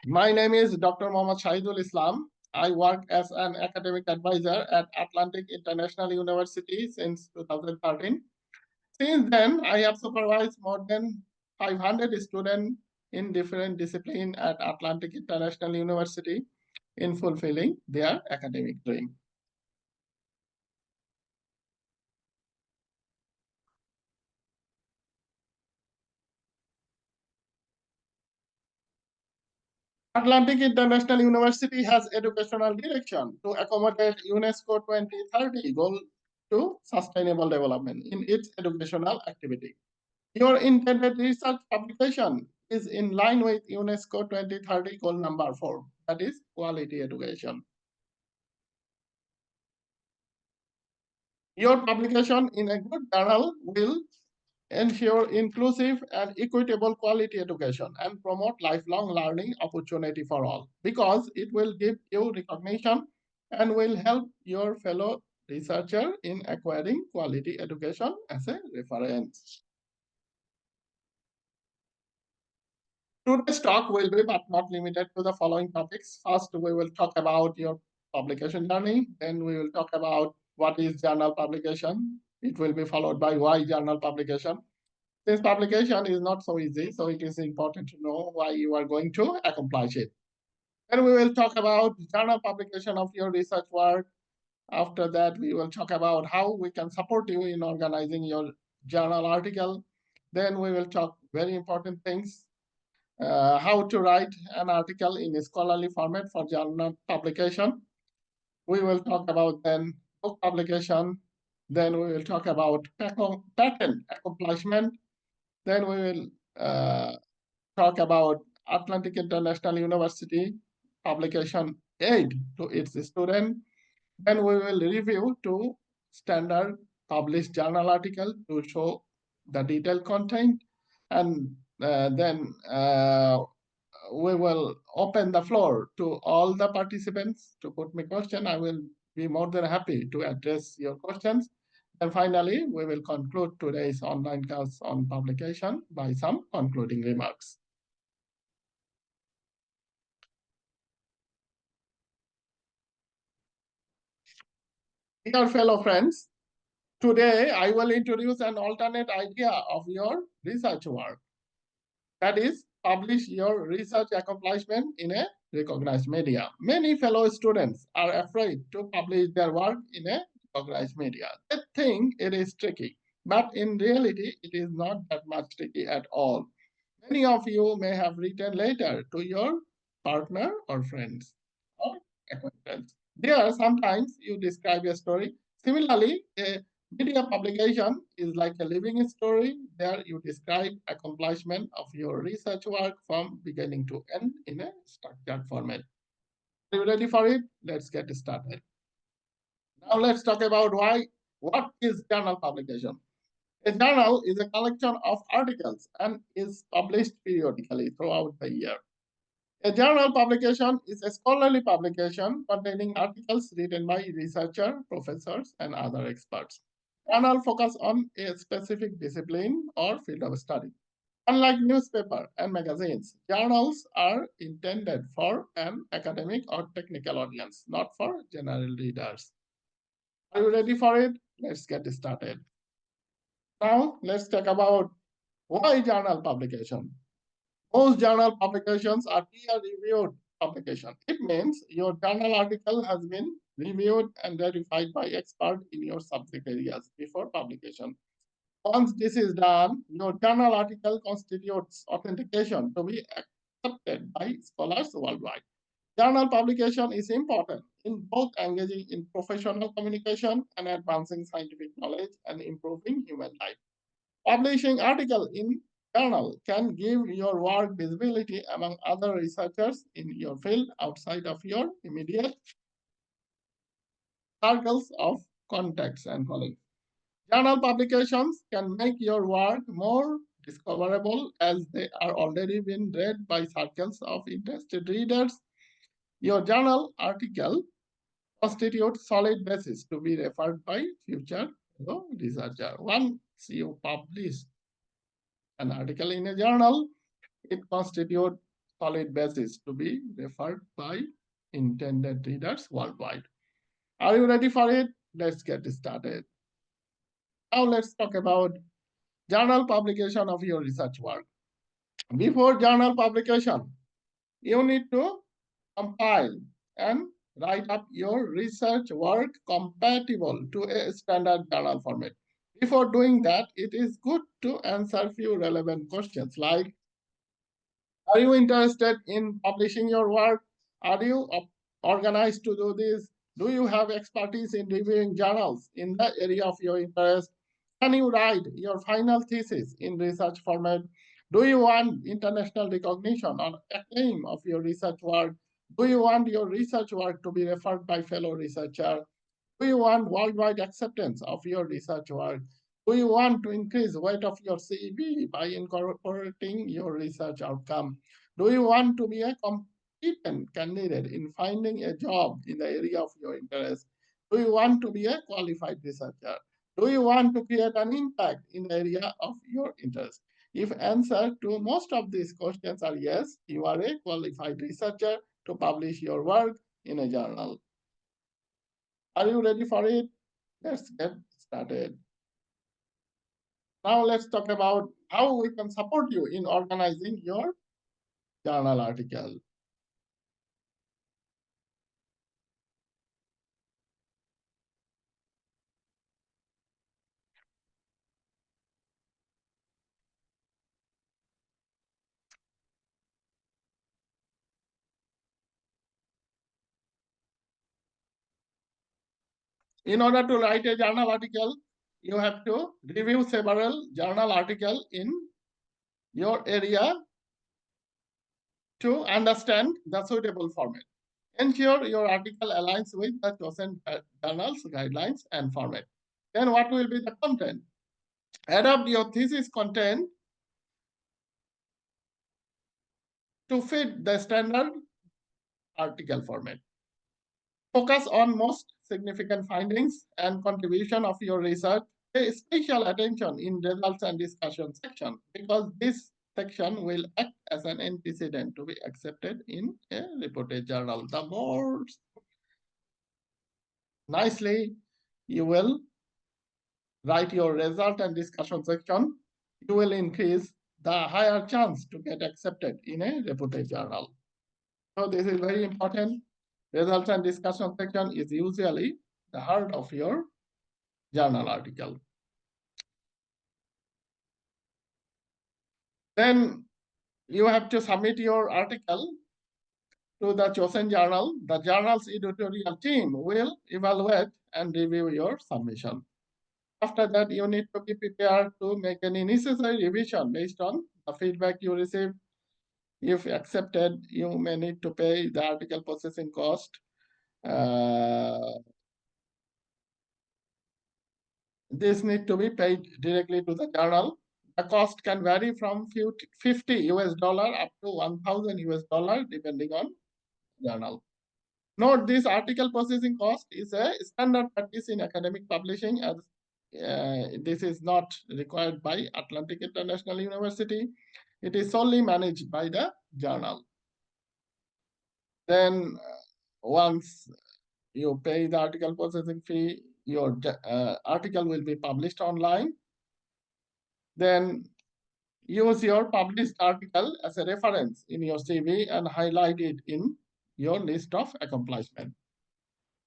My name is Dr. Mohammad Shahidul Islam. I work as an academic advisor at Atlantic International University since 2013. Since then, I have supervised more than 500 students in different disciplines at Atlantic International University in fulfilling their academic dream. Atlantic International University has educational direction to accommodate UNESCO 2030 goal to sustainable development in its educational activity. Your intended research publication is in line with UNESCO 2030 goal number 4, that is quality education. Your publication in a good journal will ensure inclusive and equitable quality education and promote lifelong learning opportunity for all because it will give you recognition and will help your fellow researcher in acquiring quality education as a reference. Today's talk will be but not limited to the following topics. First, we will talk about your publication journey. Then we will talk about what is journal publication. It will be followed by why journal publication. This publication is not so easy, so it is important to know why you are going to accomplish it. Then we will talk about journal publication of your research work. After that, we will talk about how we can support you in organizing your journal article. Then we will talk very important things, how to write an article in a scholarly format for journal publication. We will talk about then book publication. Then we will talk about patent accomplishment. Then we will talk about Atlantic International University publication aid to its student. Then we will review two standard published journal article to show the detailed content. And then we will open the floor to all the participants to put me question. I will be more than happy to address your questions. And finally, we will conclude today's online class on publication by some concluding remarks. Dear fellow friends, today I will introduce an alternate idea of your research work. That is, publish your research accomplishment in a recognized media. Many fellow students are afraid to publish their work in a recognized media. They think it is tricky, but in reality, it is not that much tricky at all. Many of you may have written later to your partner or friends or acquaintance. There, sometimes you describe a story. Similarly, a media publication is like a living story. There, you describe accomplishment of your research work from beginning to end in a structured format. Are you ready for it? Let's get started. Now, let's talk about what is journal publication. A journal is a collection of articles and is published periodically throughout the year. A journal publication is a scholarly publication containing articles written by researchers, professors, and other experts. Journal focus on a specific discipline or field of study. Unlike newspaper and magazines, journals are intended for an academic or technical audience, not for general readers. Are you ready for it? Let's get started. Now, let's talk about why journal publication. Most journal publications are peer-reviewed publication. It means your journal article has been reviewed and verified by experts in your subject areas before publication. Once this is done, your journal article constitutes authentication to be accepted by scholars worldwide. Journal publication is important in both engaging in professional communication and advancing scientific knowledge and improving human life. Publishing article in journal can give your work visibility among other researchers in your field outside of your immediate circles of contacts and colleagues. Journal publications can make your work more discoverable as they are already been read by circles of interested readers. Your journal article constitutes solid basis to be referred by future researcher. Once you publish an article in a journal, it constitutes solid basis to be referred by intended readers worldwide. Are you ready for it? Let's get started. Now let's talk about journal publication of your research work. Before journal publication, you need to compile and write up your research work compatible to a standard journal format. Before doing that, it is good to answer few relevant questions like, are you interested in publishing your work? Are you organized to do this? Do you have expertise in reviewing journals in the area of your interest? Can you write your final thesis in research format? Do you want international recognition or acclaim of your research work? Do you want your research work to be referred by fellow researchers? Do you want worldwide acceptance of your research work? Do you want to increase weight of your CV by incorporating your research outcome? Do you want to be a competent candidate in finding a job in the area of your interest? Do you want to be a qualified researcher? Do you want to create an impact in the area of your interest? If answer to most of these questions are yes, you are a qualified researcher to publish your work in a journal. Are you ready for it? Let's get started. Now let's talk about how we can support you in organizing your journal article. In order to write a journal article, you have to review several journal articles in your area to understand the suitable format. Ensure your article aligns with the chosen journal's guidelines and format. Then what will be the content? Adapt your thesis content to fit the standard article format. Focus on most significant findings and contribution of your research. Pay special attention in results and discussion section because this section will act as an antecedent to be accepted in a reported journal. The more nicely you will write your result and discussion section, you will increase the higher chance to get accepted in a reported journal. So this is very important. Results and discussion section is usually the heart of your journal article. Then you have to submit your article to the chosen journal. The journal's editorial team will evaluate and review your submission. After that, you need to be prepared to make any necessary revision based on the feedback you receive. If accepted, you may need to pay the article processing cost. This need to be paid directly to the journal. The cost can vary from 50 US dollar up to 1,000 US dollar depending on journal. Note this article processing cost is a standard practice in academic publishing as this is not required by Atlantic International University. It is solely managed by the journal. Then once you pay the article processing fee, your article will be published online. Then use your published article as a reference in your CV and highlight it in your list of accomplishments.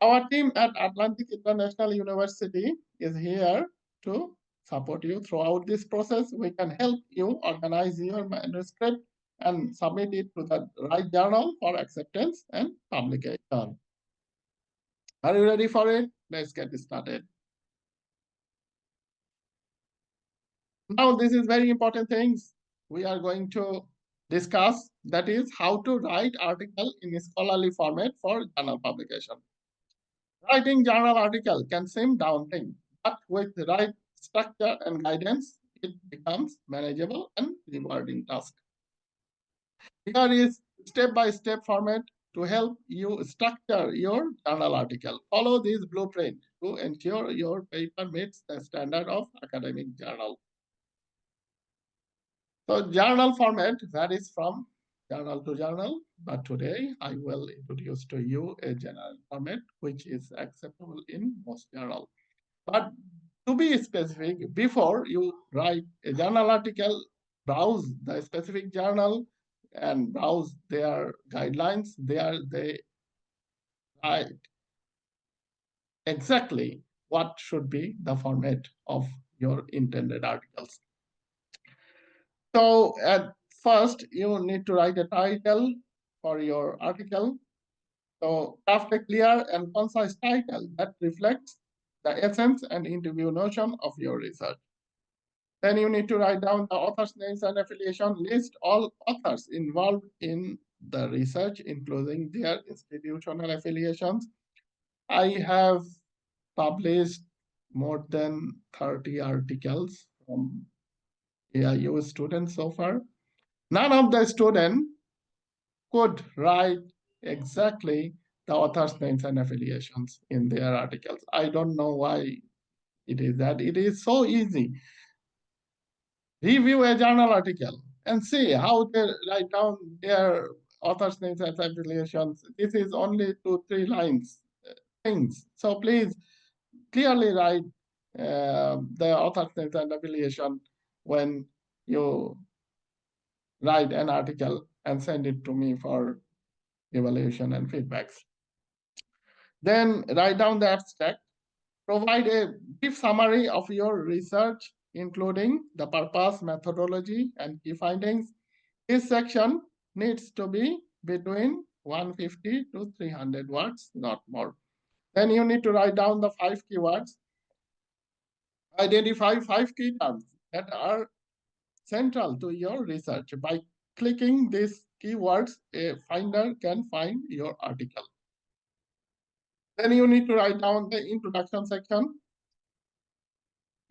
Our team at Atlantic International University is here to support you throughout this process. We can help you organize your manuscript and submit it to the right journal for acceptance and publication. Are you ready for it? Let's get started. Now, this is very important things we are going to discuss. That is how to write article in a scholarly format for journal publication. Writing journal article can seem daunting, but with the right structure and guidance, it becomes manageable and rewarding task. Here is step-by-step format to help you structure your journal article. Follow this blueprint to ensure your paper meets the standard of academic journal. So journal format varies from journal to journal, but today I will introduce to you a general format which is acceptable in most journals. But to be specific, before you write a journal article, browse the specific journal and browse their guidelines. There they write exactly what should be the format of your intended articles. So at first, you need to write a title for your article. So craft a clear and concise title that reflects the essence and interview notion of your research. Then you need to write down the authors' names and affiliation, list all authors involved in the research, including their institutional affiliations. I have published more than 30 articles from AIU students so far. None of the students could write exactly the author's names and affiliations in their articles. I don't know why it is that. It is so easy. Review a journal article and see how they write down their author's names and affiliations. This is only 2-3 lines things. So please clearly write the author's names and affiliation when you write an article and send it to me for evaluation and feedbacks. Then write down the abstract. Provide a brief summary of your research, including the purpose, methodology, and key findings. This section needs to be between 150 to 300 words, not more. Then you need to write down the 5 keywords. Identify 5 key terms that are central to your research. By clicking these keywords, a finder can find your article. Then you need to write down the introduction section.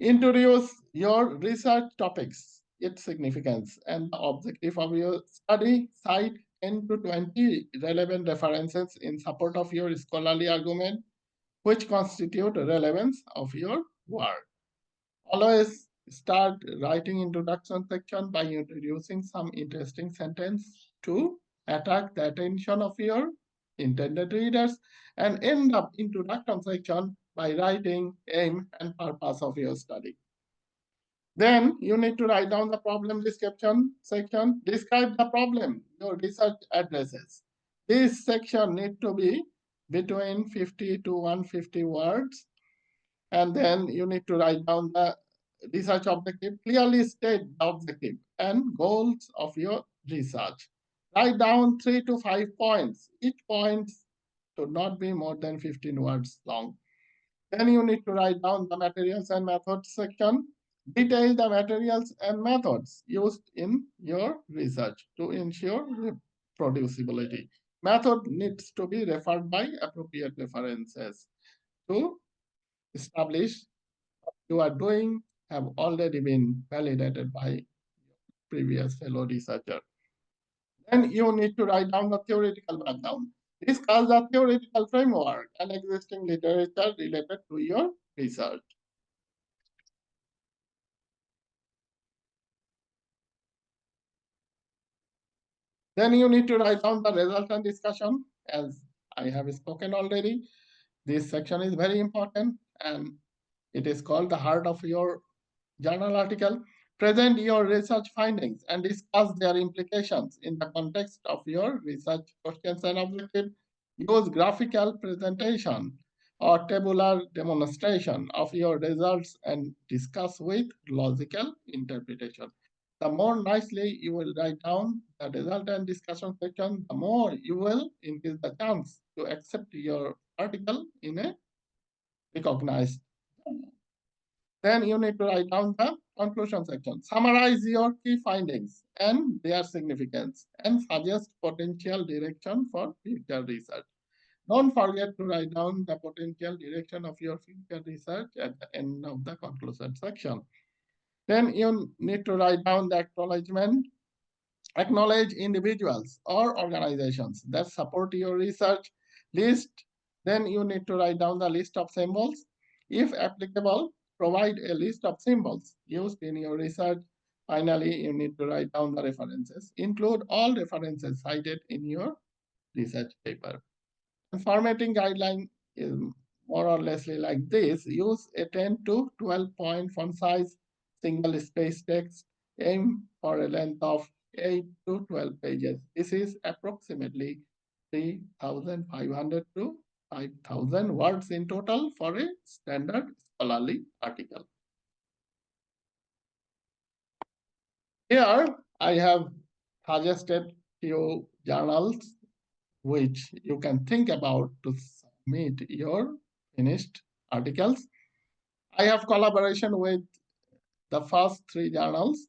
Introduce your research topics, its significance, and the objective of your study. Cite 10 to 20 relevant references in support of your scholarly argument, which constitute relevance of your work. Always start writing introduction section by introducing some interesting sentence to attract the attention of your intended readers, and end up introduction section by writing aim and purpose of your study. Then you need to write down the problem description section. Describe the problem your research addresses. This section need to be between 50 to 150 words. And then you need to write down the research objective. Clearly state the objective and goals of your research. Write down 3 to 5 points. Each point should not be more than 15 words long. Then you need to write down the materials and methods section. Detail the materials and methods used in your research to ensure reproducibility. Method needs to be referred by appropriate references to establish you are doing have already been validated by previous fellow researcher. Then you need to write down the theoretical background. Discuss the theoretical framework and existing literature related to your research. Then you need to write down the result and discussion. As I have spoken already, this section is very important and it is called the heart of your journal article. Present your research findings and discuss their implications in the context of your research questions and objectives. Use graphical presentation or tabular demonstration of your results and discuss with logical interpretation. The more nicely you will write down the result and discussion section, the more you will increase the chance to accept your article in a recognized journal. Then you need to write down the conclusion section. Summarize your key findings and their significance and suggest potential direction for future research. Don't forget to write down the potential direction of your future research at the end of the conclusion section. Then you need to write down the acknowledgement. Acknowledge individuals or organizations that support your research list. Then you need to write down the list of symbols. If applicable, provide a list of symbols used in your research. Finally, you need to write down the references. Include all references cited in your research paper. The formatting guideline is more or less like this. Use a 10 to 12 point font size, single space text. Aim for a length of 8 to 12 pages. This is approximately 3,500 to 5,000 words in total for a standard scholarly article. Here I have suggested few journals which you can think about to submit your finished articles. I have collaboration with the first three journals,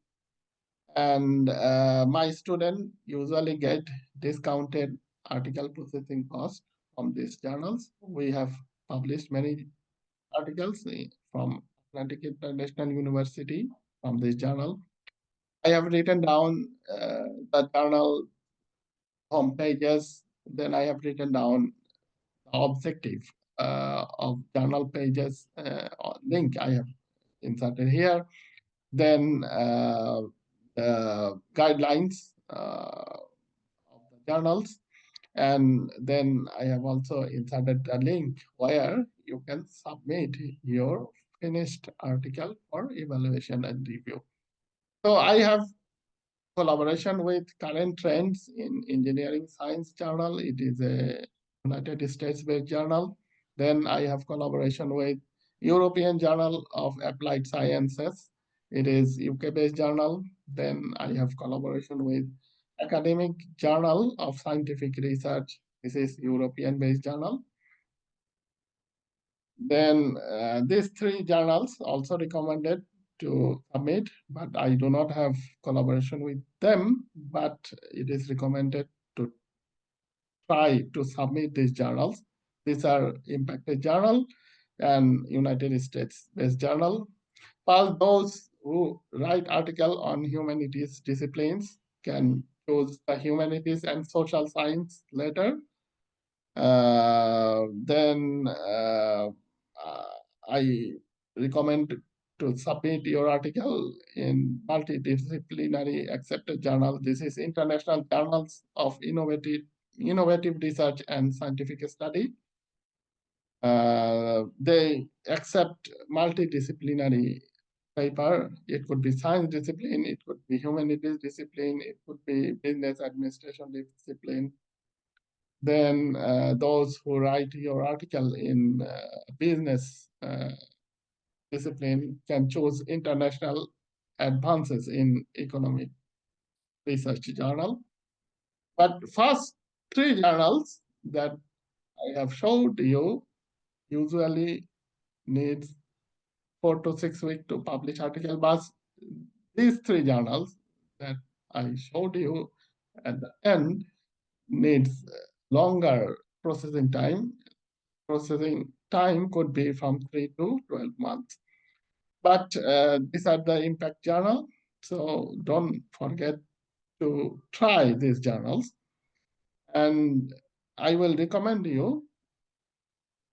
and my student usually get discounted article processing cost from these journals. We have published many articles from Atlantic International University from this journal. I have written down the journal home pages. Then I have written down the objective of journal pages link I have inserted here. Then the guidelines of the journals. And then I have also inserted a link where you can submit your finished article for evaluation and review. So I have collaboration with Current Trends in Engineering Science Journal. It is a United States-based journal. Then I have collaboration with European Journal of Applied Sciences. It is UK-based journal. Then I have collaboration with Academic Journal of Scientific Research. This is European-based journal. Then these three journals also recommended to submit, but I do not have collaboration with them, but it is recommended to try to submit these journals. These are impacted journal and United States-based journal. While those who write article on humanities disciplines can choose the humanities and social science later. Then I recommend to submit your article in multidisciplinary accepted journal. This is International Journals of Innovative Research and Scientific Study. They accept multidisciplinary paper. It could be science discipline, it could be humanities discipline, it could be business administration discipline. Then those who write your article in business discipline can choose International Advances in Economic Research Journal. But first three journals that I have showed you usually needs 4 to 6 weeks to publish article, but these three journals that I showed you at the end needs longer processing time. Processing time could be from 3 to 12 months. But these are the impact journal, so don't forget to try these journals. And I will recommend you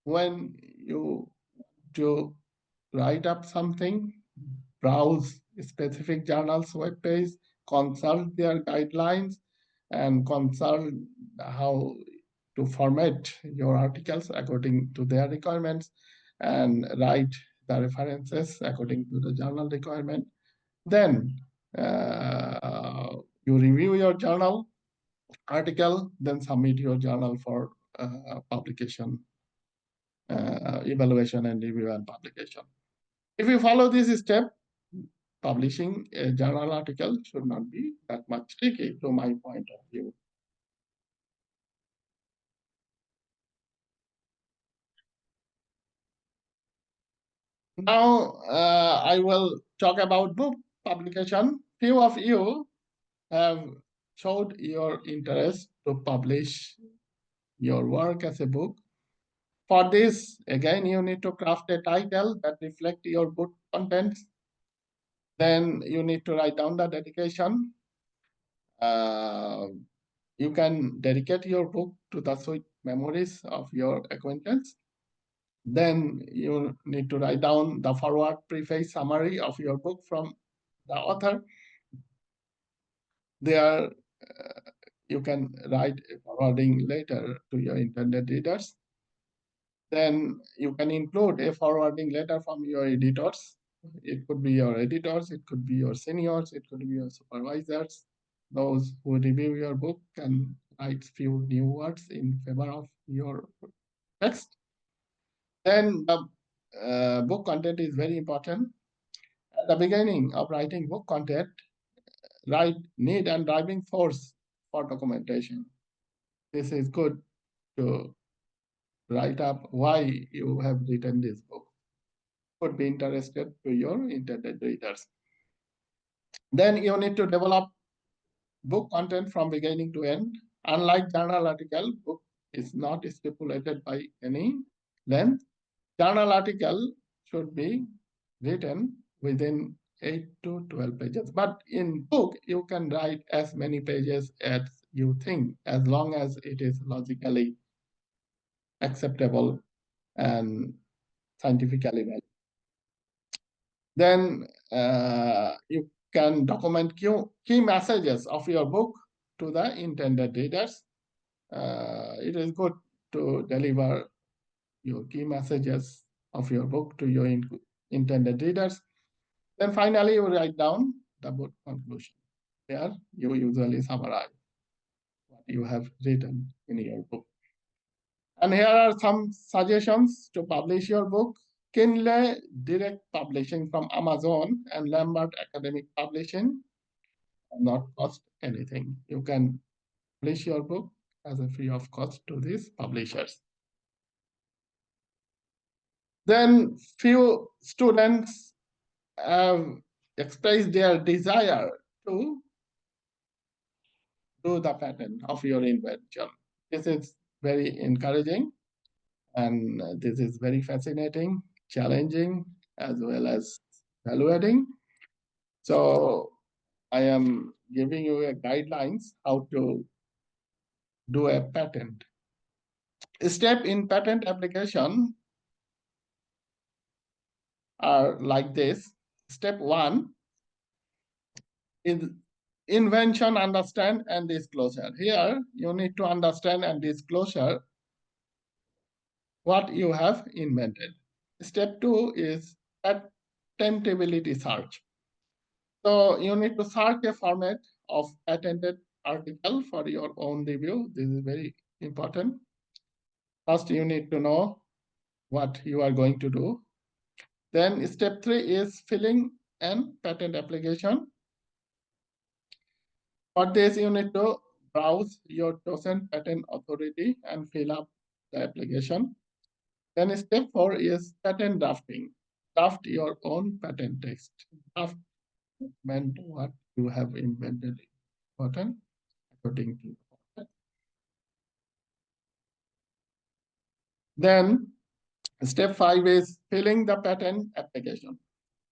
when you do write up something, browse specific journals web page, consult their guidelines, and consult how to format your articles according to their requirements, and write the references according to the journal requirement. Then you review your journal article, then submit your journal for publication, evaluation and review and publication. If you follow this step, publishing a journal article should not be that much tricky to my point of view. Now I will talk about book publication. Few of you have showed your interest to publish your work as a book. For this, again, you need to craft a title that reflects your book contents. Then you need to write down the dedication. You can dedicate your book to the sweet memories of your acquaintance. Then you need to write down the forward preface summary of your book from the author. There, you can write a forwarding letter to your intended readers. Then you can include a forwarding letter from your editors. It could be your editors, it could be your seniors, it could be your supervisors. Those who review your book can write few new words in favor of your text. Then the book content is very important. At the beginning of writing book content, write need and driving force for documentation. This is good to write up why you have written this book. Could be interested to your intended readers. Then you need to develop book content from beginning to end. Unlike journal article, book is not stipulated by any length. Journal article should be written within 8 to 12 pages. But in book, you can write as many pages as you think, as long as it is logically acceptable and scientifically valid. Then you can document key messages of your book to the intended readers. It is good to deliver your key messages of your book to your intended readers. Then finally, you write down the book conclusion. Here, you usually summarize what you have written in your book. And here are some suggestions to publish your book. Kindle Direct Publishing from Amazon and Lambert Academic Publishing not cost anything. You can publish your book as a free of cost to these publishers. Then few students have expressed their desire to do the patent of your invention. This is very encouraging and this is very fascinating, challenging, as well as evaluating. So I am giving you a guidelines how to do a patent. A step in patent application are like this. Step 1 is invention, understand, and disclosure. Here, you need to understand and disclosure what you have invented. Step 2 is patentability search. So you need to search a format of patented article for your own review. This is very important. First, you need to know what you are going to do. Then step 3 is filling an patent application. For this, you need to browse your chosen patent authority and fill up the application. Then step 4 is patent drafting. Draft your own patent text. Draft meant what you have invented important according to the. Then step 5 is filling the patent application.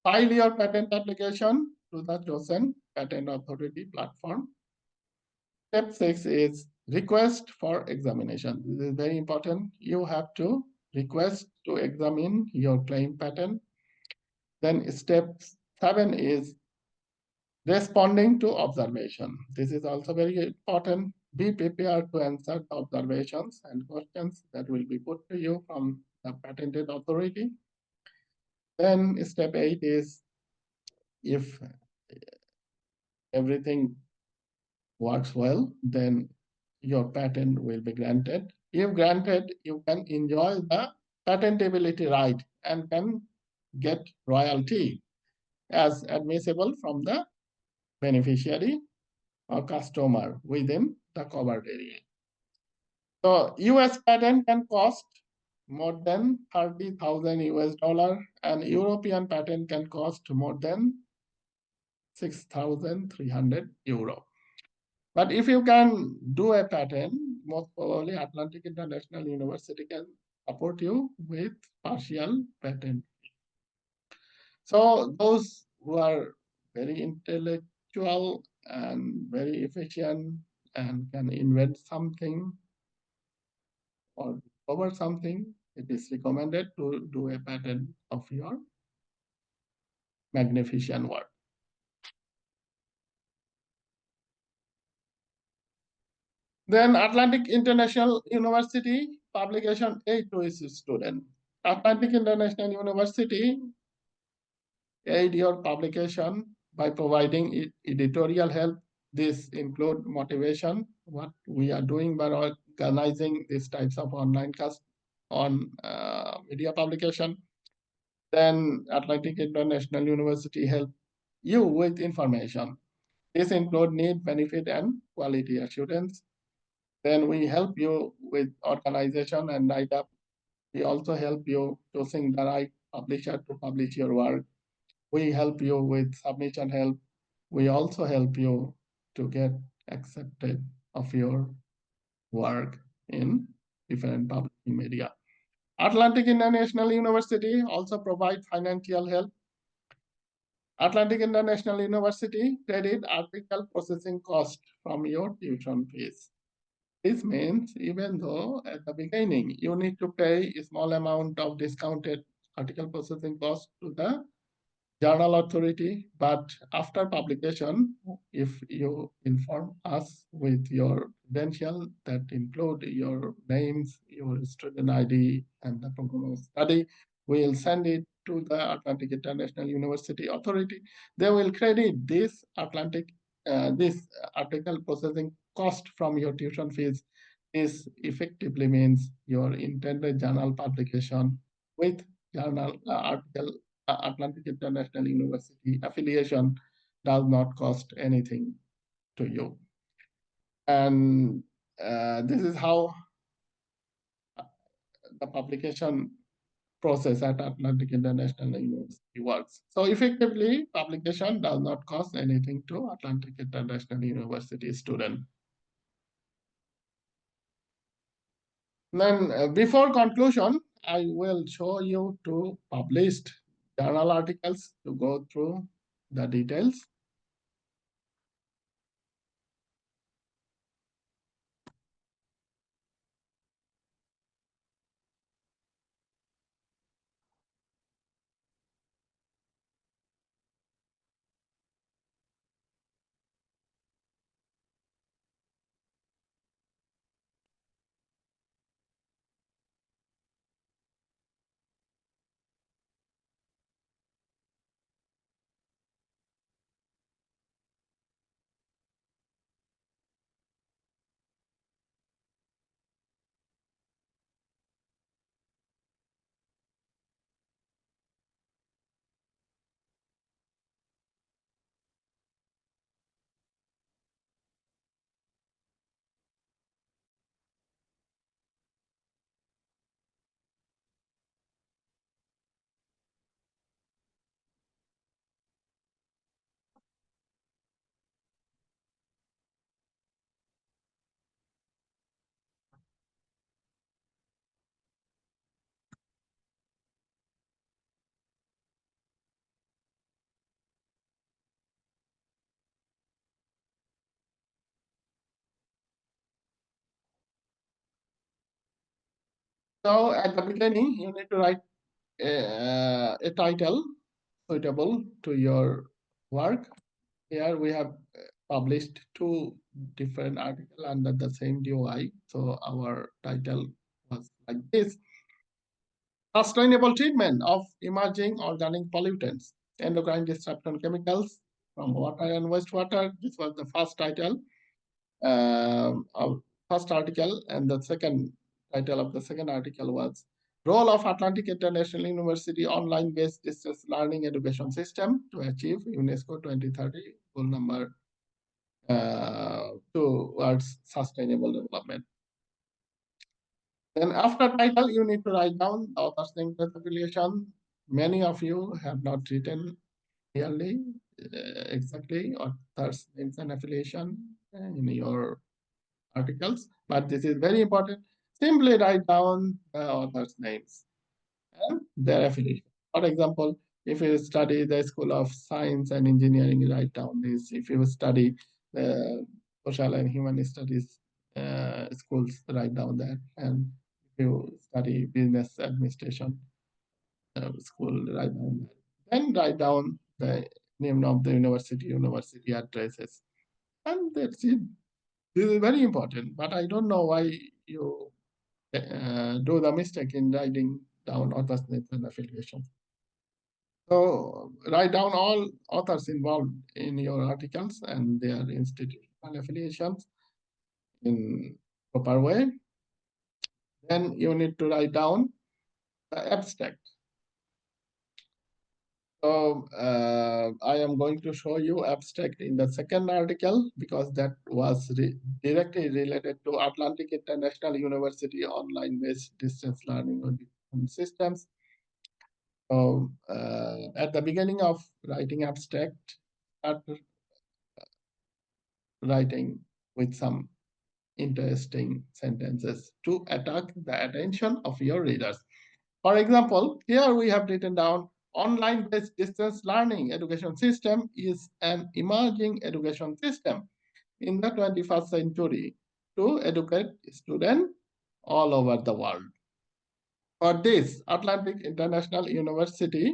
File your patent application to the chosen patent authority platform. Step 6 is request for examination. This is very important. You have to request to examine your claim patent. Then step 7 is responding to observation. This is also very important. Be prepared to answer the observations and questions that will be put to you from the patented authority. Then step 8 is if everything works well, then your patent will be granted. If granted, you can enjoy the patentability right and can get royalty as admissible from the beneficiary or customer within the covered area. So US patent can cost more than 30,000 US dollar and European patent can cost more than 6,300 euro. But if you can do a patent, most probably Atlantic International University can support you with partial patent. So those who are very intellectual and very efficient and can invent something or discover something, it is recommended to do a patent of your magnificent work. Then Atlantic International University publication aid to its student. Atlantic International University aid your publication by providing editorial help. This include motivation, what we are doing by organizing these types of online cast on media publication. Then Atlantic International University help you with information. This include need, benefit, and quality assurance. Then we help you with organization and write-up. We also help you choosing the right publisher to publish your work. We help you with submission help. We also help you to get accepted of your work in different publishing media. Atlantic International University also provide financial help. Atlantic International University credit article processing cost from your tuition fees. This means even though at the beginning you need to pay a small amount of discounted article processing cost to the journal authority, but after publication, if you inform us with your credential that include your names, your student ID, and the program of study, we'll send it to the Atlantic International University Authority. They will credit this article processing cost from your tuition fees. This effectively means your intended journal publication with journal article Atlantic International University affiliation does not cost anything to you. And this is how the publication process at Atlantic International University works. So effectively, publication does not cost anything to Atlantic International University student. Then before conclusion, I will show you two published journal articles to go through the details. So at the beginning, you need to write a title suitable to your work. Here we have published two different articles under the same DOI. So our title was like this: Sustainable Treatment of Emerging Organic Pollutants, Endocrine Disruption Chemicals from Water and Wastewater. This was the first title. Our first article, and the second title of the second article was Role of Atlantic International University Online-Based Distance Learning Education System to Achieve UNESCO 2030 Goal number towards Sustainable Development. Then after title, you need to write down the author's name and affiliation. Many of you have not written clearly exactly author's names and affiliation in your articles, but this is very important. Simply write down the author's names and their affiliation. For example, if you study the School of Science and Engineering, write down this. If you study the Social and Human Studies schools, write down that. And if you study Business Administration school, write down that. Then write down the name of the university addresses. And that's it. This is very important, but I don't know why you do the mistake in writing down author's names and affiliations. So write down all authors involved in your articles and their institutional affiliations in proper way. Then you need to write down the abstract. So I am going to show you abstract in the second article because that was directly related to Atlantic International University online-based distance learning systems. So at the beginning of writing abstract, start writing with some interesting sentences to attract the attention of your readers. For example, here we have written down online-based distance learning education system is an emerging education system in the 21st century to educate students all over the world. For this, Atlantic International University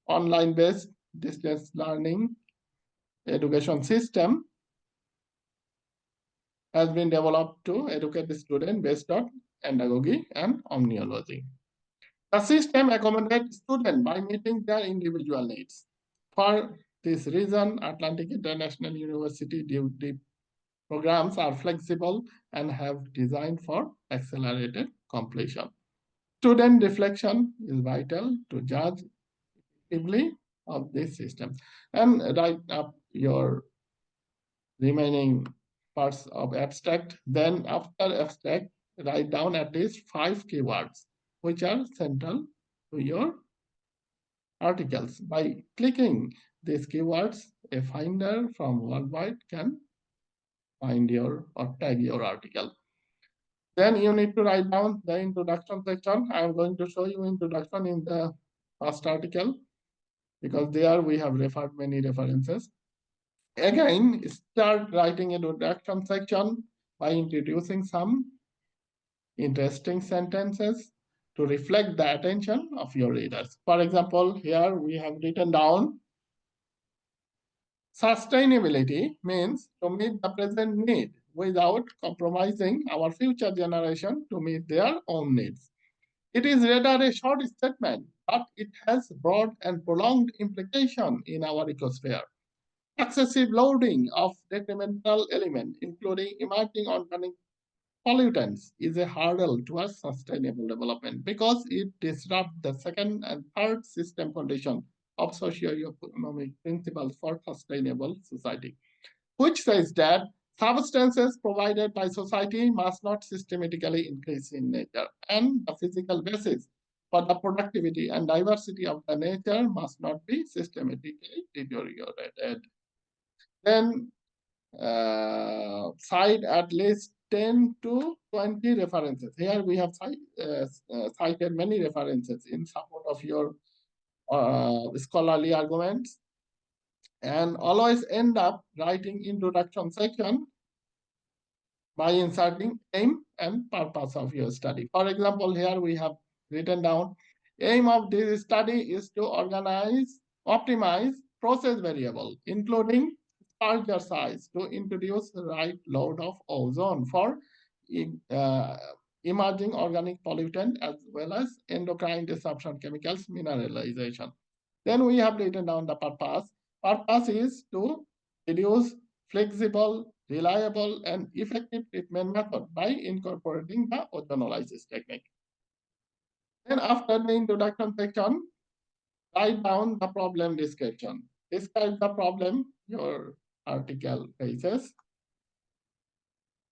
online-based distance learning education system has been developed to educate the student based on andragogy and omniology. The system accommodates students by meeting their individual needs. For this reason, Atlantic International University programs are flexible and have designed for accelerated completion. Student reflection is vital to judge effectively of this system. And write up your remaining parts of abstract. Then after abstract, write down at least 5 keywords which are central to your articles. By clicking these keywords, a finder from worldwide can find your or tag your article. Then you need to write down the introduction section. I am going to show you introduction in the first article because there we have referred many references. Again, start writing introduction section by introducing some interesting sentences to reflect the attention of your readers. For example, here we have written down sustainability means to meet the present need without compromising our future generation to meet their own needs. It is rather a short statement, but it has broad and prolonged implication in our ecosphere. Excessive loading of detrimental elements, including emerging organic pollutants, is a hurdle towards sustainable development because it disrupts the second and third system condition of socio-economic principles for sustainable society, which says that substances provided by society must not systematically increase in nature, and the physical basis for the productivity and diversity of the nature must not be systematically deteriorated. Then cite at least 10 to 20 references. Here we have cited many references in support of your scholarly arguments, and always end up writing introduction section by inserting aim and purpose of your study. For example, here we have written down, aim of this study is to optimize process variable, including larger size to introduce the right load of ozone for uh, emerging organic pollutant as well as endocrine disruption chemicals mineralization. Then we have written down the purpose. Purpose is to reduce flexible, reliable, and effective treatment method by incorporating the ozonolysis technique. Then after the introduction section, write down the problem description. Describe the problem your article faces.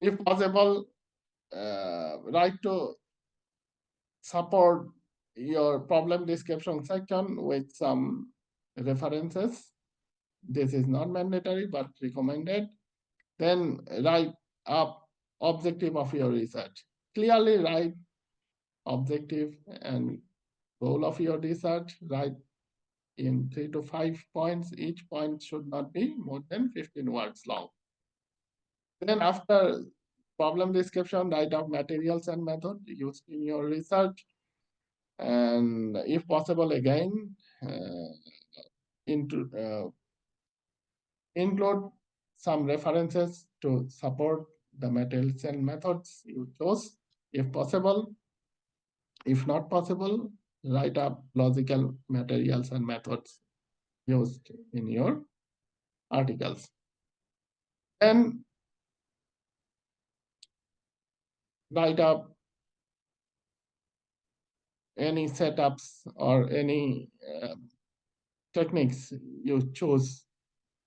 If possible, write to support your problem description section with some references. This is not mandatory, but recommended. Then write up objective of your research. Clearly write objective and goal of your research. Write in 3 to 5 points. Each point should not be more than 15 words long. Then after problem description, write up materials and method used in your research. And if possible, again, include some references to support the materials and methods you chose, if possible. If not possible, write up logical materials and methods used in your articles. Then write up any setups or any techniques you choose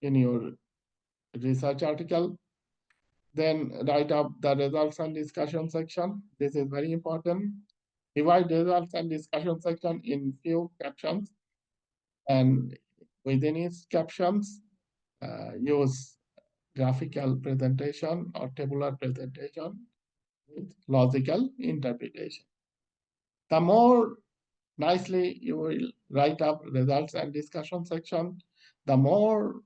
in your research article. Then write up the results and discussion section. This is very important. Divide results and discussion section in few captions, and within each captions, use graphical presentation or tabular presentation with logical interpretation. The more nicely you will write up results and discussion section, the more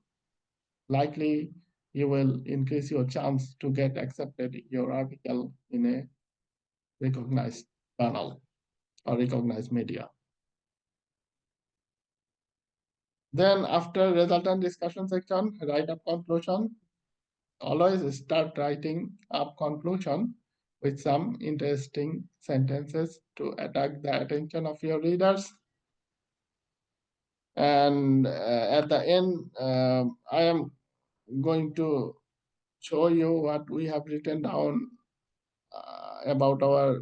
likely you will increase your chance to get accepted your article in a recognized journal or recognized media. Then after result and discussion section, write up conclusion. Always start writing up conclusion with some interesting sentences to attract the attention of your readers. And at the end, I am going to show you what we have written down about our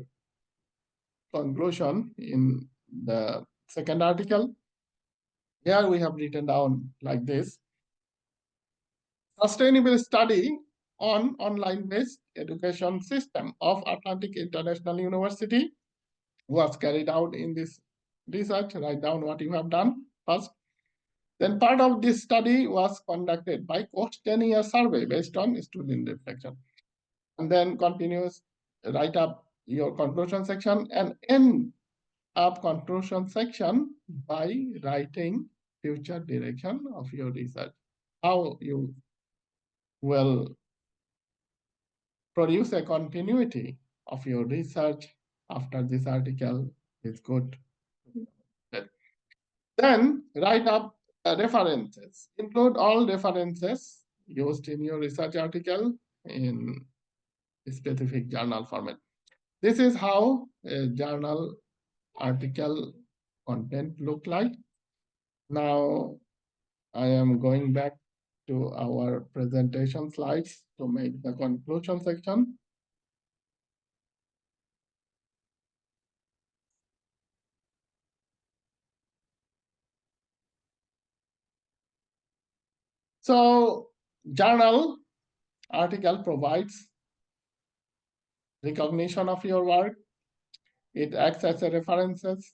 conclusion in the second article. Here we have written down like this: sustainable study on online-based education system of Atlantic International University was carried out in this research. Write down what you have done first. Then part of this study was conducted by questionnaire survey based on student reflection. And then continues, write up your conclusion section and end up conclusion section by writing future direction of your research. How you will produce a continuity of your research after this article is good. Then write up references. Include all references used in your research article in a specific journal format. This is how a journal article content look like. Now I am going back to our presentation slides to make the conclusion section. So journal article provides recognition of your work. It acts as a references.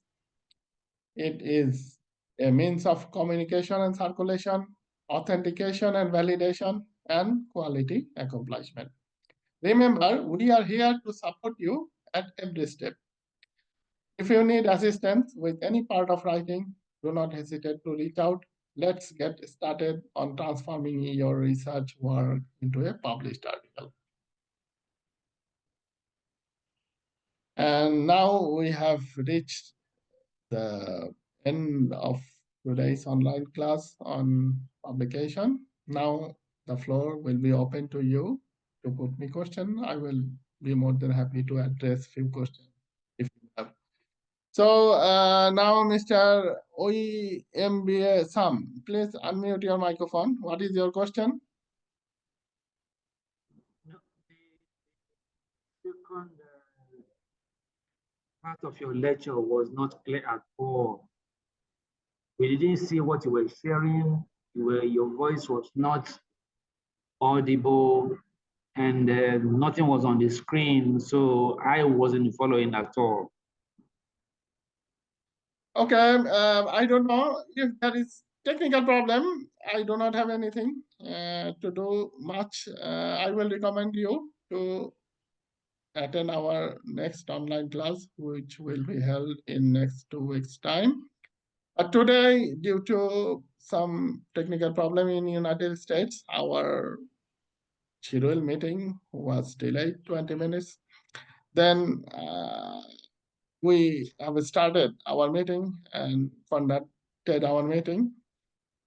It is a means of communication and circulation, authentication and validation, and quality accomplishment. Remember, we are here to support you at every step. If you need assistance with any part of writing, do not hesitate to reach out. Let's get started on transforming your research work into a published article. And now we have reached the end of today's online class on publication. Now the floor will be open to you to put me question. I will be more than happy to address few questions if you have. So now Mr. OEMBA Sam, please unmute your microphone. What is your question? No, the second part of your lecture was not clear at all. We didn't see what you were sharing. Your voice was not audible, and nothing was on the screen, so I wasn't following at all. Okay, I don't know if there is technical problem. I do not have anything to do much. I will recommend you to attend our next online class, which will be held in next 2 weeks' time. Today, due to some technical problem in United States, our schedule meeting was delayed 20 minutes. Then we have started our meeting and conducted our meeting.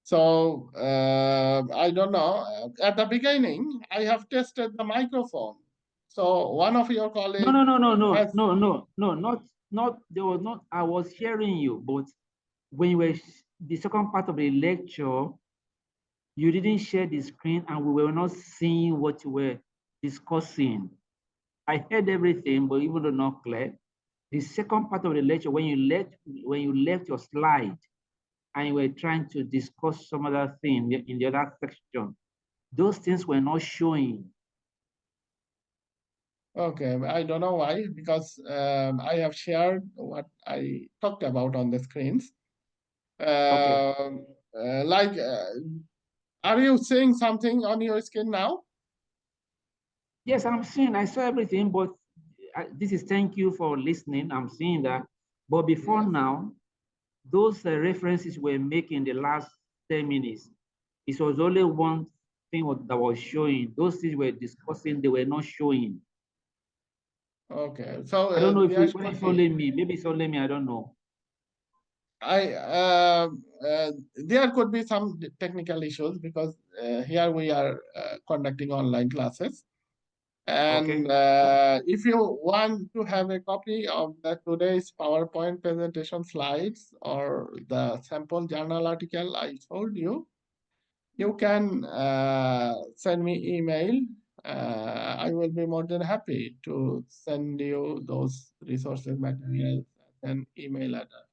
So I don't know. At the beginning, I have tested the microphone So one of your No, colleagues no, no, no, no, has, no, no, no, not, there was not, I was hearing you, but when you were, the second part of the lecture, you didn't share the screen and we were not seeing what you were discussing. I heard everything, but even though not clear, the second part of the lecture, when you left your slide and you were trying to discuss some other thing in the other section, those things were not showing. okay, I don't know why, because I have shared what I talked about on the screens. Okay. Like, are you seeing something on your screen now? Yes, I'm seeing, I saw everything, but this is thank you for listening. I'm seeing that. But before Yes. now, those references were making the last 10 minutes. It was only one thing that was showing. Those things were discussing, they were not showing. Okay, so I don't know if there whether could it's be. only me. Maybe it's only me. I don't know. I there could be some technical issues because here we are conducting online classes, and Okay. if you want to have a copy of the today's PowerPoint presentation slides or the sample journal article I showed you, you can send me email. I will be more than happy to send you those resources materials and email address.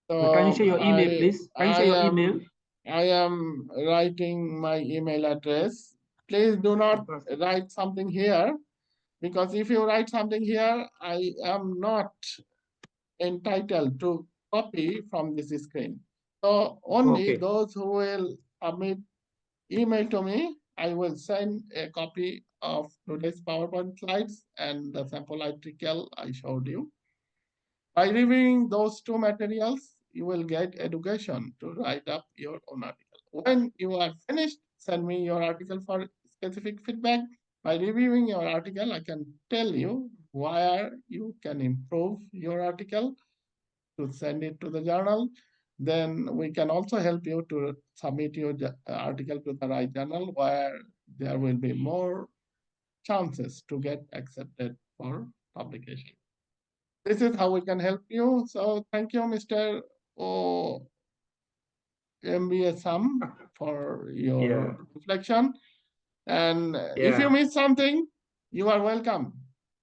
Okay, can you share So your email, please? Can you share your email? I am writing my email address. Please do not Fantastic. write something here, because if you write something here, I am not entitled to copy from this screen. So only Okay. those who will submit email to me, I will send a copy of today's PowerPoint slides and the sample article I showed you. By reviewing those two materials, you will get education to write up your own article. When you are finished, send me your article for specific feedback. By reviewing your article, I can tell you where you can improve your article to send it to the journal. Then we can also help you to submit your article to the right journal where there will be more chances to get accepted for publication. This is how we can help you. So thank you, Mr. O MBSM, for Yeah. your reflection. And if you Yeah. miss something, you are welcome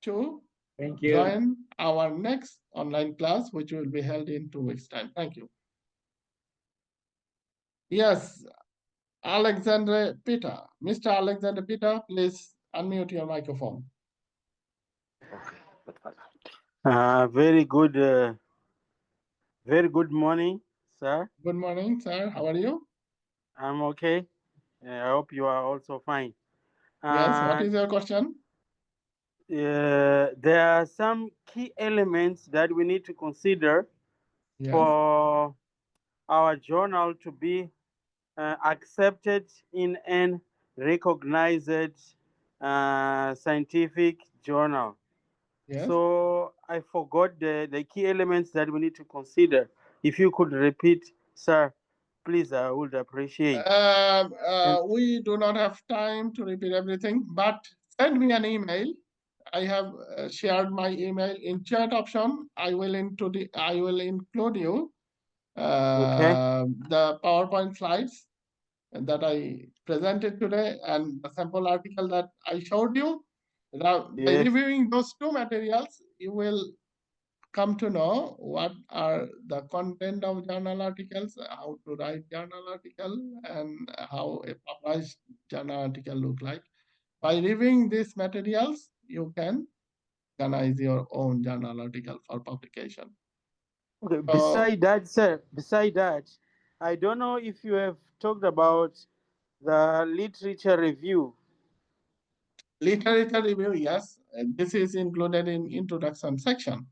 to Thank you. join our next online class, which will be held in 2 weeks' time. Thank you. Yes, Alexander Peter. Mr. Alexander Peter, please unmute your microphone. Very very good morning, sir. Good morning, sir. How are you? I'm okay. I hope you are also fine. Yes, what Uh, is your question? there are some key elements that we need to consider Yes, for our journal to be accepted in an recognized scientific journal. yes. So I forgot the key elements that we need to consider. If you could repeat, sir, please, I would appreciate. And We do not have time to repeat everything, but send me an email. I have shared my email in chat option. I will include you okay, the PowerPoint slides that I presented today and the sample article that I showed you. Now, by yes. reviewing those two materials, you will come to know what are the content of journal articles, how to write journal article, and how a published journal article look like. By reviewing these materials, you can organize your own journal article for publication. Okay. So Beside that, sir, beside that, I don't know if you have talked about the literature review. literature review, yes, this is included in introduction section.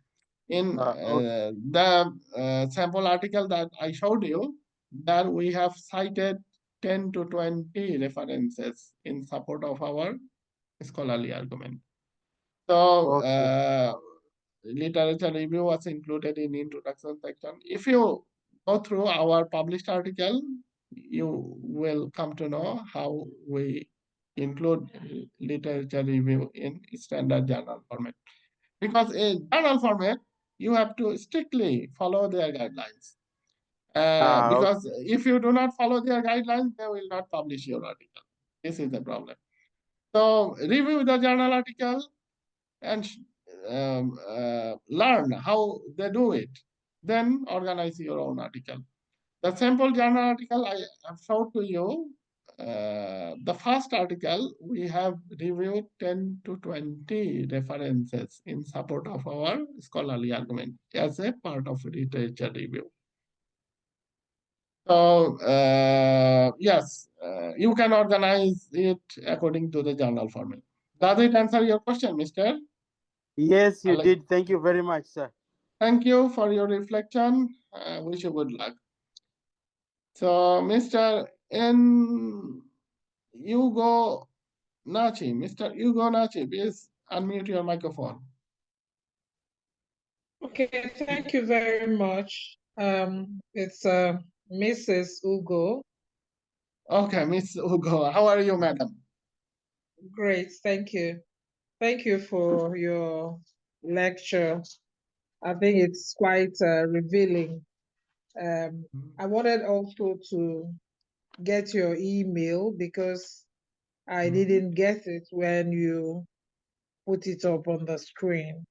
In Okay. the sample article that I showed you, that we have cited 10 to 20 references in support of our scholarly argument. So Okay. literature review was included in introduction section. If you go through our published article, you will come to know how we include literature review in standard journal format. Because in journal format, you have to strictly follow their guidelines. Because if you do not follow their guidelines, they will not publish your article. This is the problem. So review the journal article and learn how they do it. Then organize your own article. The sample journal article I have showed to you, the first article, we have reviewed 10 to 20 references in support of our scholarly argument as a part of literature review. So, yes, you can organize it according to the journal format. Does it answer your question, Mr.? Yes, you did. Thank you very much, sir. Thank you for your reflection. Wish you good luck. So, Mr. Hugo Nachi, Mr. Hugo Nachi, please unmute your microphone. Okay, thank you very much. It's Mrs. Ugo. Okay, Miss Hugo, how are you, madam? Great, thank you. Thank you for your lecture. I think it's quite revealing. I wanted also to get your email because I didn't get it when you put it up on the screen.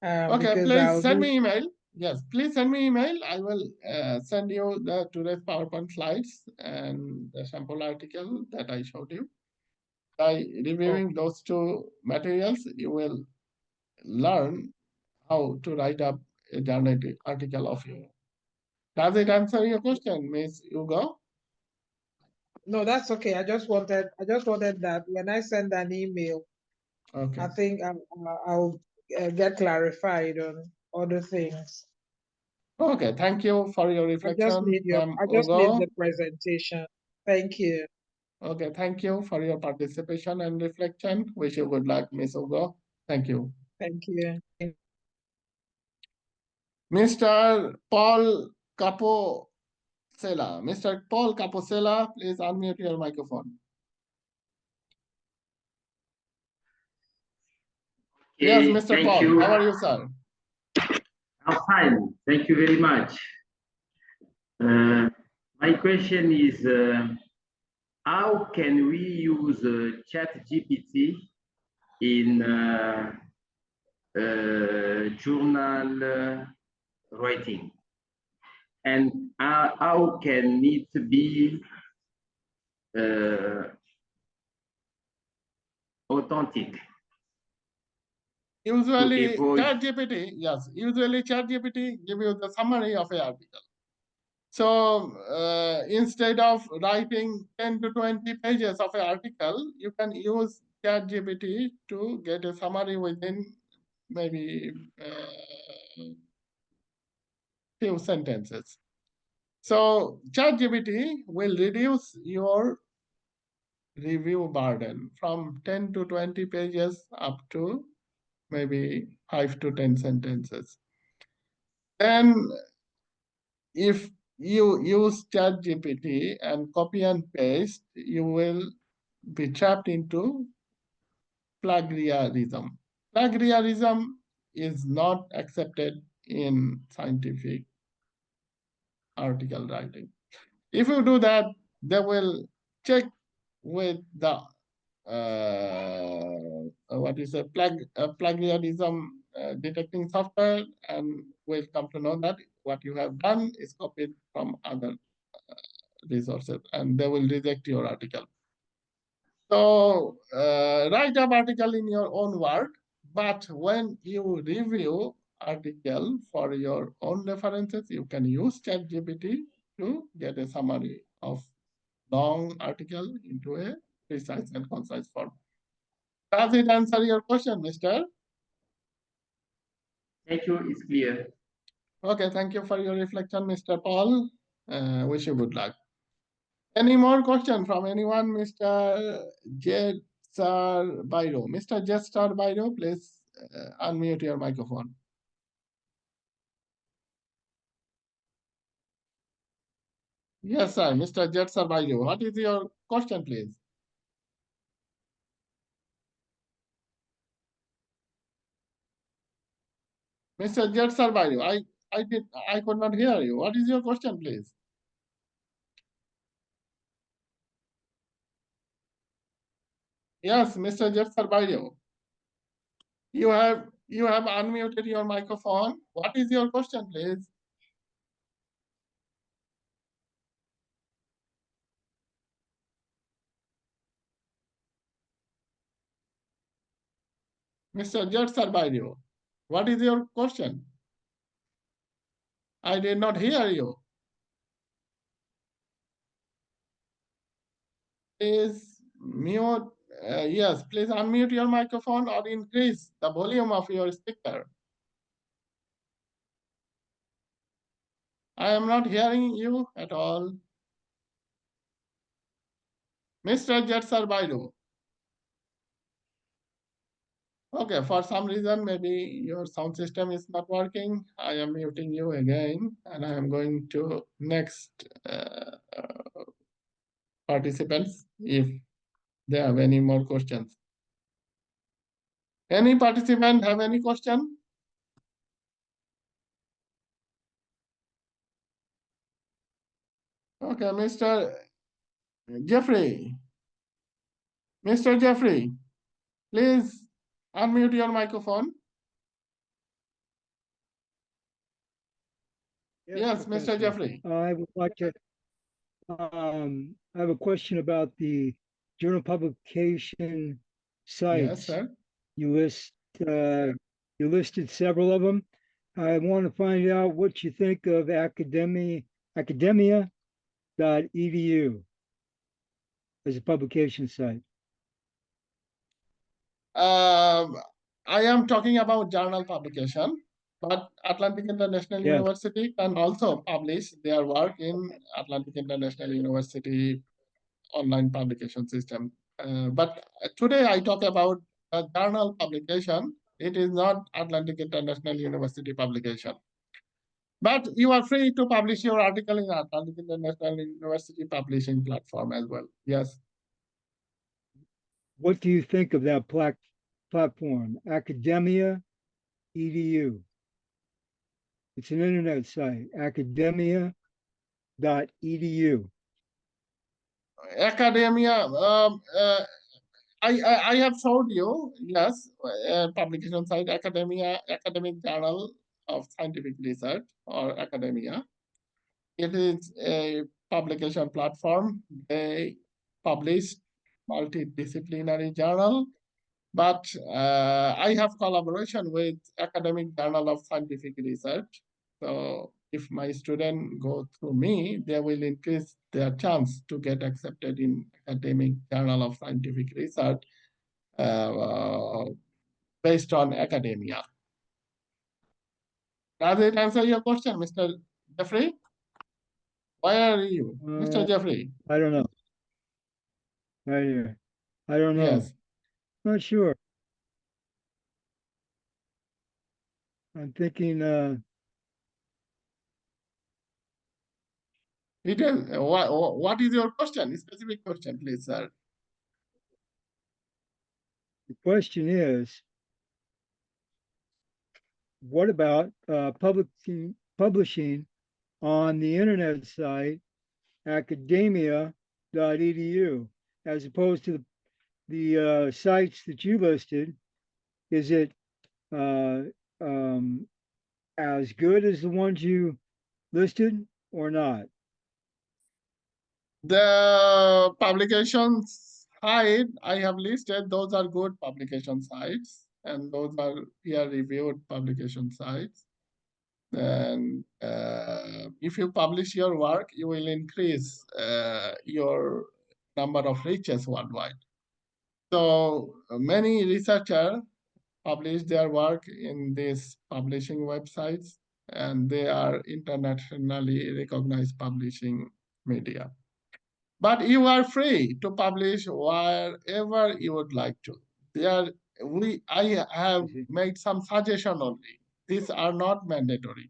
Okay, please send me email. Yes, please send me email. I will send you the today's PowerPoint slides and the sample article that I showed you. By reviewing those two materials, you will learn how to write up a journal article of you. Does it answer your question, Ms. Hugo? No, that's okay. I just wanted that when I send an email, okay. I think I'll get clarified on other things. Okay, thank you for your reflection. I just need the presentation. Thank you. Okay, thank you for your participation and reflection. Wish you good luck, Ms. Hugo. Thank you. Thank you. Mr. Paul Caposella. Mr. Paul Caposella, please unmute your microphone. Yes, Mr. Paul, how are you, sir? I'm fine. Thank you very much. My question is, how can we use ChatGPT in journal writing? And how can it be authentic? Usually, ChatGPT, yes, usually ChatGPT give you the summary of an article. So instead of writing 10 to 20 pages of an article, you can use ChatGPT to get a summary within maybe few sentences. So ChatGPT will reduce your review burden from 10 to 20 pages up to maybe 5 to 10 sentences. Then if you use ChatGPT and copy and paste, you will be trapped into plagiarism. Plagiarism is not accepted in scientific article writing. If you do that, they will check with the plagiarism detecting software, and will come to know that what you have done is copied from other resources, and they will reject your article. So write up article in your own word, but when you review article for your own references, you can use ChatGPT to get a summary of long article into a precise and concise form. Does it answer your question, Mr.? Thank you, it's clear. Okay, thank you for your reflection, Mr. Paul. Wish you good luck. Any more questions from anyone, Mr. Jetsar Bairo? Mr. Jetsar Bairo, please unmute your microphone. Yes, sir, Mr. Jetsar Bairo. What is your question, please? Mr. Jet Sarbayo, I could not hear you. What is your question, please? Yes, Mr. Jet Sarbayo. You have unmuted your microphone. What is your question, please? Mr. Jet Sarbayo, what is your question? I did not hear you. Please mute. Yes, please unmute your microphone or increase the volume of your speaker. I am not hearing you at all. Mr. Jet Sarbayo. Okay, for some reason, maybe your sound system is not working. I am muting you again, and I am going to next participants if they have any more questions. Any participant have any question? Okay, Mr. Jeffrey. Mr. Jeffrey, please unmute your microphone. Yes, Mr. Professor. Jeffrey. I would like to, I have a question about the journal publication Yes, sites. sir. You listed several of them. I want to find out what you think of academia.edu as a publication site. I am talking about journal publication, but Atlantic International University can also publish their work in Atlantic International University online publication system. But today I talk about a journal publication. It is not Atlantic International University publication. But you are free to publish your article in Atlantic International University publishing platform as well. Yes. What do you think of that platform, Academia EDU? It's an internet site, academia.edu. Academia, I have showed you, yes, publication site, Academic Journal of Scientific Research, or Academia. It is a publication platform. They publish multidisciplinary journal, but I have collaboration with Academic Journal of Scientific Research. So if my student go through me, they will increase their chance to get accepted in Academic Journal of Scientific Research based on academia. Does it answer your question, Mr. Jeffrey? Where are you, Mr. Jeffrey? I don't know. Right here. I don't know. Yes. Not sure. I'm thinking It is, what is your question? Specific question, please, sir. the question is, what about publishing on the internet site academia.edu as opposed to the sites that you listed? Is it as good as the ones you listed or not? The publication site I have listed, those are good publication sites, and those are peer-reviewed publication sites. And if you publish your work, you will increase your number of reaches worldwide. So many researchers publish their work in these publishing websites, and they are internationally recognized publishing media. But you are free to publish wherever you would like to. I have made some suggestion only. These are not mandatory.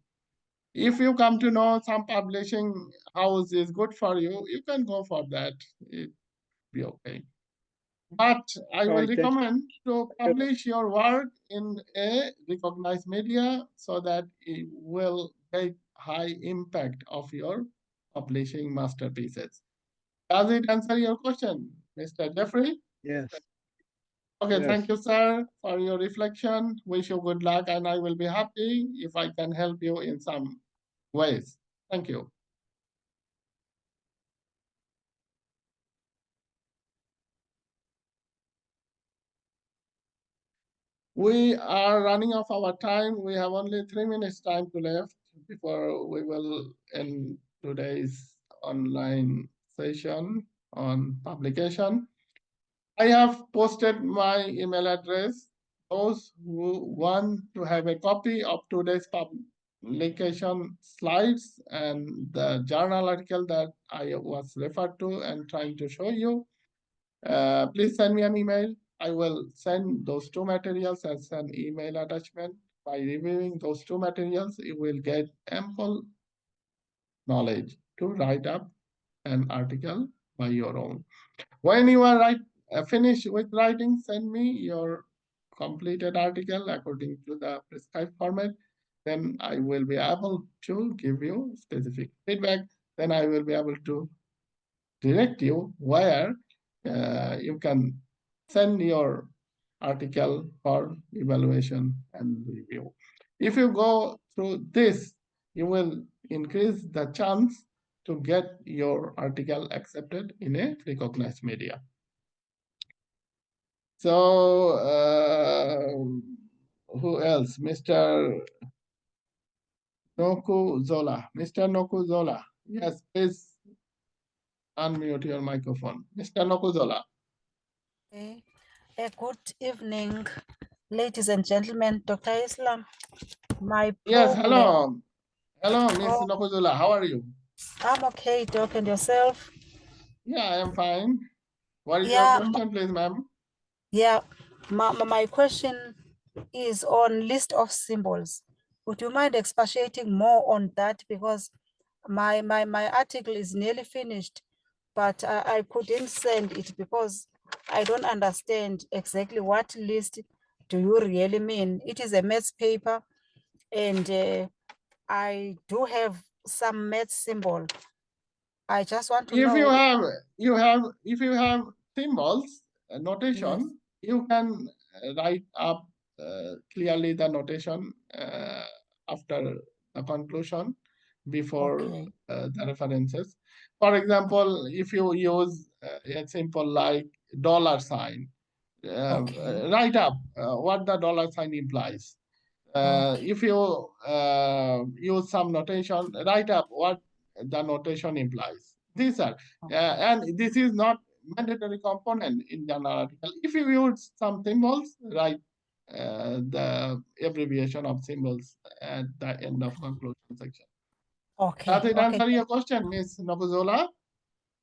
If you come to know some publishing house is good for you, you can go for that. It'd be okay. But I All will right, thank you. recommend to publish your work in a recognized media so that it will take high impact of your publishing masterpieces. Does it answer your question, Mr. Jeffrey? Yes, Okay, yes. thank you, sir, for your reflection. Wish you good luck, and I will be happy if I can help you in some ways. Thank you. We are running off our time. We have only 3 minutes time to left before we will end today's online session on publication. I have posted my email address. Those who want to have a copy of today's publication slides and the journal article that I was referred to and trying to show you, please send me an email. I will send those two materials as an email attachment. By reviewing those two materials, you will get ample knowledge to write up an article by your own. When you are finished with writing, send me your completed article according to the prescribed format. Then I will be able to give you specific feedback. Then I will be able to direct you where you can send your article for evaluation and review. If you go through this, you will increase the chance to get your article accepted in a recognized media. So, who else? Mr. Noku Zola. Mr. Noku Zola. Yes, please unmute your microphone. Mr. Noku Zola. Okay. Good evening, ladies and gentlemen. Dr. Islam, my Yes, problem. hello. Hello, Ms. Oh, Noku Zola. How are you? I'm okay, Doc, and yourself? Yeah, I am fine. What is your Yeah, question, please, ma'am? yeah. My question is on list of symbols. Would you mind expatiating more on that? Because my article is nearly finished, but I couldn't send it because I don't understand exactly what list do you really mean. It is a maths paper, and I do have some math symbol. I just want to If know. if you have symbols, Yes. notation, you can write up clearly the notation after the conclusion before Okay. the references. For example, if you use a symbol like dollar sign, Okay. write up what the dollar sign implies. Okay. If you use some notation, write up what the notation implies. These are, and this is not mandatory component in the article. If you use some symbols, write the abbreviation of symbols at the end of conclusion section. Okay. Does it Okay. answer your question, Ms. Nobuzola?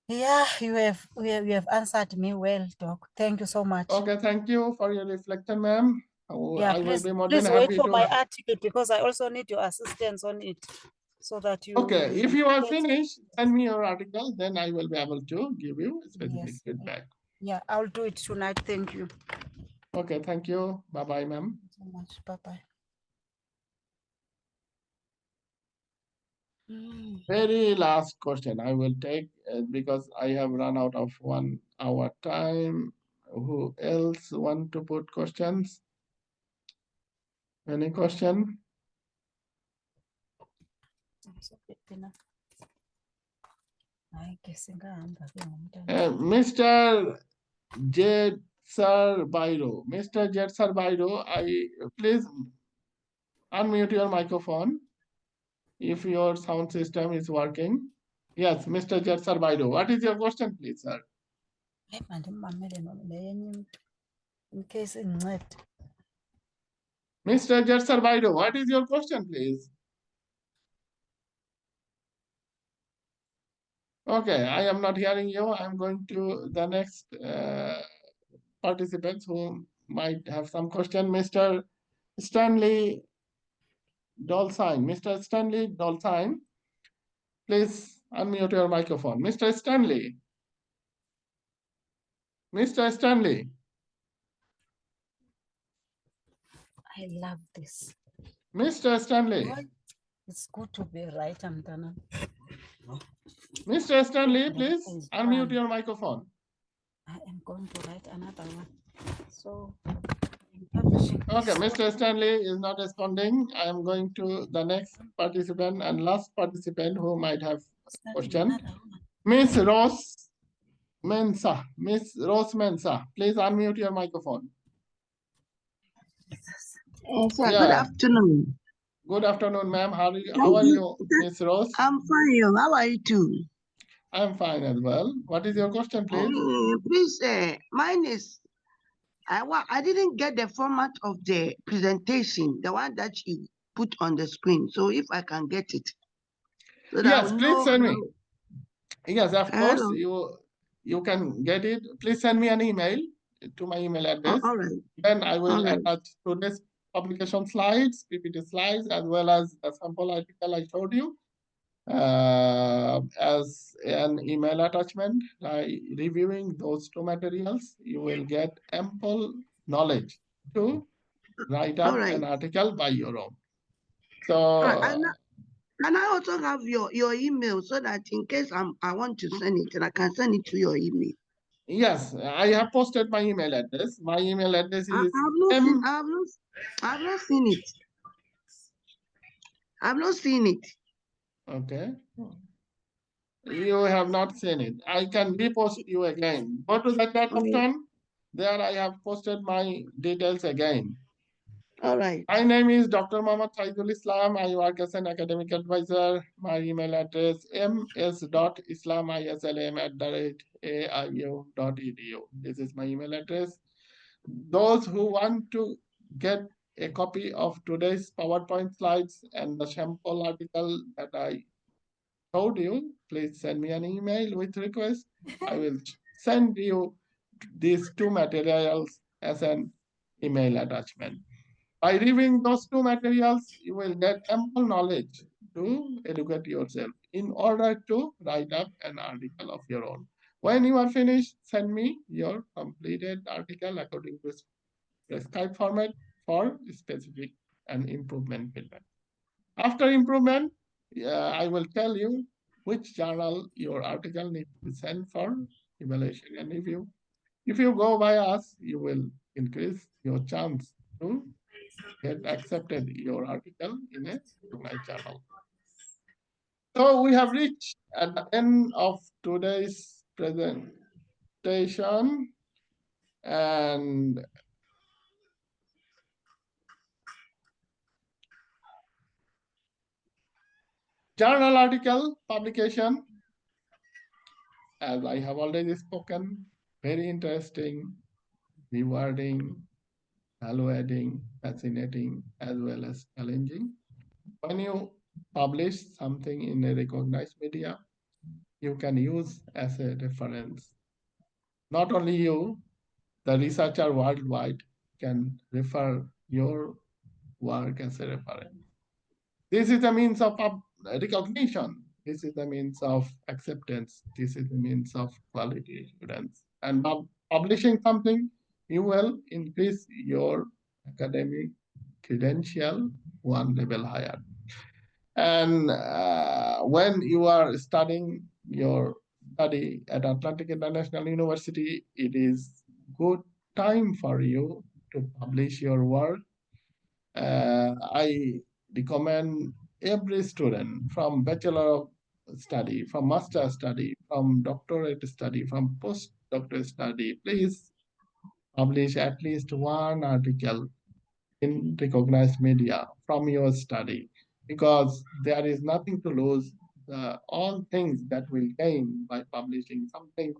Yeah, you have answered me well, Doc. Thank you so much. Okay, thank you for your reflection, ma'am. Yeah, I will be more than please wait happy for my to. article because I also need your assistance on it so that you. Okay, if you are get- finished, send me your article, then I will be able to give you specific Yes. feedback. Yeah, I'll do it tonight. Thank you. Okay, thank you. Bye-bye, ma'am. So much. Bye bye. Very last question I will take because I have run out of 1 hour time. Who else want to put questions? Any question? Mr. Jetsar Bairo. Mr. Jetsar Bairo, please unmute your microphone if your sound system is working. Yes, Mr. Jetsar Bairo. What is your question, please, sir? In case in net. Mr. Jetsar Bairo, what is your question, please? Okay, I am not hearing you. I'm going to the next participants who might have some question. Mr. Stanley Dolcine. Mr. Stanley Dolcine, please unmute your microphone. Mr. Stanley. Mr. Stanley. I love this. Mr. Stanley. It's good to be right, Amdana. Mr. Stanley, please unmute your microphone. I am going to write another one. So, publishing. Okay, Mr. Stanley is not responding. I am going to the next participant and last participant who might have a question. Miss Rose Mensa. Miss Rose Mensa, please unmute your microphone. Sir, good afternoon. Good afternoon, ma'am. How are you, Miss Rose? I'm fine. How are you too? I'm fine as well. What is your question, please? Please, mine is, I didn't get the format of the presentation, the one that you put on the screen. So if I can get it. So Yes, please send me. Yes, of course, you can get it. Please send me an email to my email address. All right. Then I will attach today's publication slides, PPT slides, as well as the sample article I showed you as an email attachment. By reviewing those two materials, you will get ample knowledge to write up an article by your own. So. Can I also have your email so that in case I want to send it, and I can send it to your email? Yes, I have posted my email address. My email address is I've not seen it. I've not seen it. Okay. You have not seen it. I can repost you again. Go to the chat option. There I have posted my details again. All right. My name is Dr. Mohammad Shahidul Islam. I work as an academic advisor. My email address ms.islam@aiu.edu. This is my email address. Those who want to get a copy of today's PowerPoint slides and the sample article that I told you, please send me an email with request. I will send you these two materials as an email attachment. By reviewing those two materials, you will get ample knowledge to educate yourself in order to write up an article of your own. When you are finished, send me your completed article according to prescribed format for specific and improvement feedback. After improvement, I will tell you which journal your article needs to be sent for evaluation and review. If you go by us, you will increase your chance to get accepted your article in a recognized journal. So we have reached at the end of today's presentation, and journal article publication, as I have already spoken, very interesting, rewarding, value-adding, fascinating, as well as challenging. When you publish something in a recognized media, you can use as a reference. Not only you, the researcher worldwide can refer your work as a reference. This is a means of recognition. This is a means of acceptance. This is a means of quality assurance. And by publishing something, you will increase your academic credential one level higher. And when you are studying your study at Atlantic International University, it is good time for you to publish your work. I recommend every student from bachelor of study, from master study, from doctorate study, from postdoctorate study, please publish at least one article in recognized media from your study, because there is nothing to lose. All things that we gain by publishing something